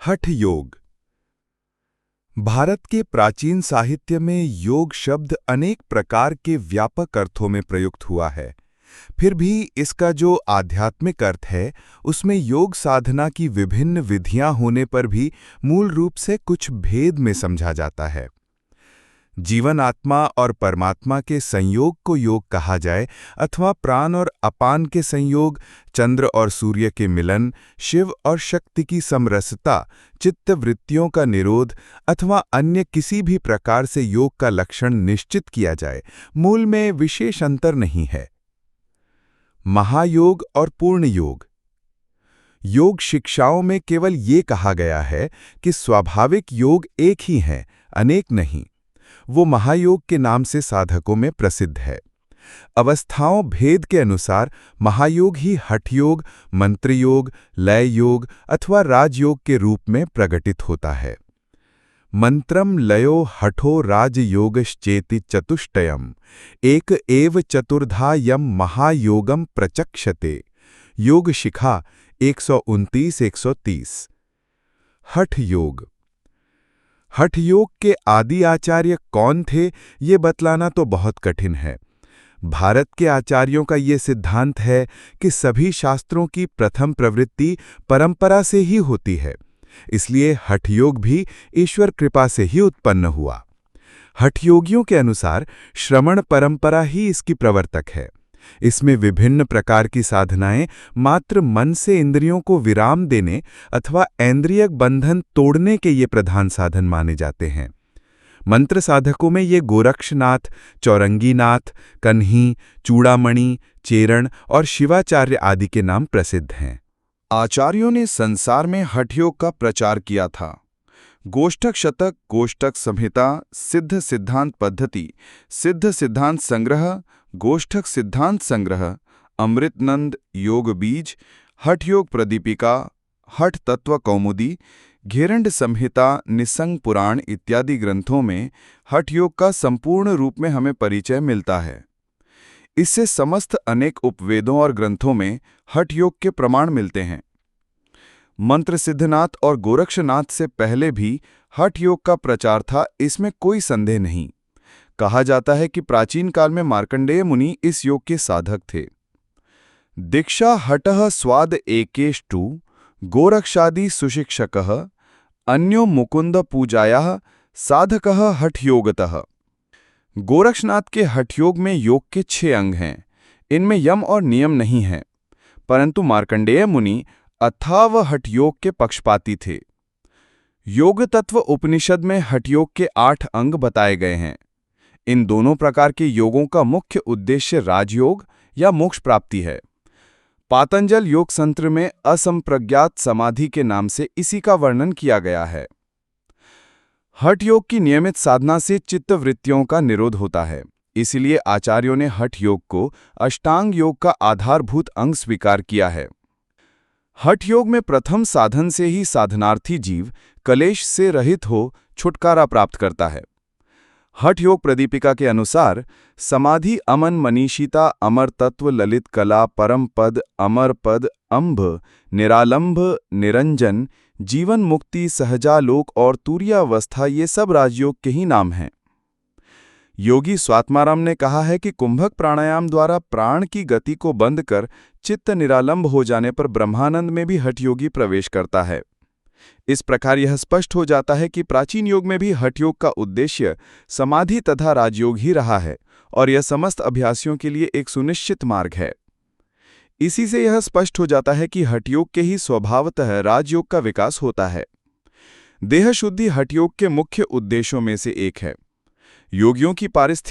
हठ योग। भारत के प्राचीन साहित्य में योग शब्द अनेक प्रकार के व्यापक अर्थों में प्रयुक्त हुआ है। फिर भी इसका जो आध्यात्मिक अर्थ है, उसमें योग साधना की विभिन्न विधियां होने पर भी मूल रूप से कुछ भेद में समझा जाता है। जीवन आत्मा और परमात्मा के संयोग को योग कहा जाए अथवा प्राण और अपान के संयोग, चंद्र और सूर्य के मिलन, शिव और शक्ति की समरसता, चित्त वृत्तियों का निरोध अथवा अन्य किसी भी प्रकार से योग का लक्षण निश्चित किया जाए, मूल में विशेष अंतर नहीं है। महायोग और पूर्ण योग। योग शिक्षाओं में केवल ये कहा गया है कि स्वाभाविक योग एक ही हैं, अनेक नहीं। वो महायोग के नाम से साधकों में प्रसिद्ध है। अवस्थाओं भेद के अनुसार महायोग ही हठ योग, मंत्र योग, लय योग अथवा राजयोग के रूप में प्रकटित होता है। मंत्रम लयो हठो राजयोगश्चेति चतुष्टयम् एक एव चतुर्धा यम महायोगम प्रचक्षते। योग शिखा 129-130। हठ योग। हठ योग के आदि आचार्य कौन थे, ये बतलाना तो बहुत कठिन है। भारत के आचार्यों का ये सिद्धांत है कि सभी शास्त्रों की प्रथम प्रवृत्ति परंपरा से ही होती है, इसलिए हठ योग भी ईश्वर कृपा से ही उत्पन्न हुआ। हठ योगियों के अनुसार श्रमण परंपरा ही इसकी प्रवर्तक है। इसमें विभिन्न प्रकार की साधनाएं मात्र मन से इंद्रियों को विराम देने अथवा ऐन्द्रियक बंधन तोड़ने के ये प्रधान साधन माने जाते हैं। मंत्र साधकों में ये गोरक्षनाथ, चौरंगीनाथ, कन्ही, चूड़ामणि, चेरण और शिवाचार्य आदि के नाम प्रसिद्ध हैं। आचार्यों ने संसार में हठ योग का प्रचार किया था। गोष्ठक शतक, गोष्ठक संहिता, सिद्ध सिद्धांत पद्धति, सिद्ध सिद्धांत संग्रह, गोष्ठक सिद्धांत संग्रह, अमृतनंद योग बीज, हठ योग प्रदीपिका, हठ तत्व कौमुदी, घेरंड संहिता, निसंग पुराण इत्यादि ग्रंथों में हठ योग का संपूर्ण रूप में हमें परिचय मिलता है। इससे समस्त अनेक उपवेदों और ग्रंथों में हठ योग के प्रमाण मिलते हैं। मंत्र सिद्धनाथ और गोरक्षनाथ से पहले भी हठ योग का प्रचार था, इसमें कोई संदेह नहीं। कहा जाता है कि प्राचीन काल में मार्कंडेय मुनि इस योग के साधक थे। दीक्षा हठः स्वाद एकेष्टु गोरक्षादि सुशिक्षकः अन्यो मुकुंद पूजायाः साधकः हठ योगतः। गोरक्षनाथ के हठ योग में योग के 6 अंग हैं। इनमें यम और नियम नहीं है, परंतु मार्कंडेय मुनि अथाव हठ योग के पक्षपाती थे। योग तत्व उपनिषद में हठ योग के 8 अंग बताए गए हैं। इन दोनों प्रकार के योगों का मुख्य उद्देश्य राजयोग या मोक्ष प्राप्ति है। पातंजल योग संत्र में असंप्रज्ञात समाधि के नाम से इसी का वर्णन किया गया है। हठ योग की नियमित साधना से चित्त वृत्तियों का निरोध होता है, इसलिए आचार्यों ने हठ योग को अष्टांग योग का आधारभूत अंग स्वीकार किया है। हठ योग में प्रथम साधन से ही साधनार्थी जीव कलेश से रहित हो छुटकारा प्राप्त करता है। हठ योग प्रदीपिका के अनुसार समाधि अमन मनीषिता अमर तत्व ललित कला परम पद अमर पद अंभ निरालंभ निरंजन जीवन मुक्ति सहजालोक और तुर्यावस्था ये सब राजयोग के ही नाम हैं। योगी स्वात्माराम ने कहा है कि कुंभक प्राणायाम द्वारा प्राण की गति को बंद कर चित्त निरालंब हो जाने पर ब्रह्मानंद में भी हठ योगी प्रवेश करता है। इस प्रकार यह स्पष्ट हो जाता है कि प्राचीन योग में भी हठ योग का उद्देश्य समाधि तथा राजयोग ही रहा है और यह समस्त अभ्यासियों के लिए एक सुनिश्चित मार्ग है। इसी से यह स्पष्ट हो जाता है कि हठ योग के ही स्वभावतः राजयोग का विकास होता है। देह शुद्धि हठ योग के मुख्य उद्देश्यों में से एक है। योगियों की पारिस्थितिक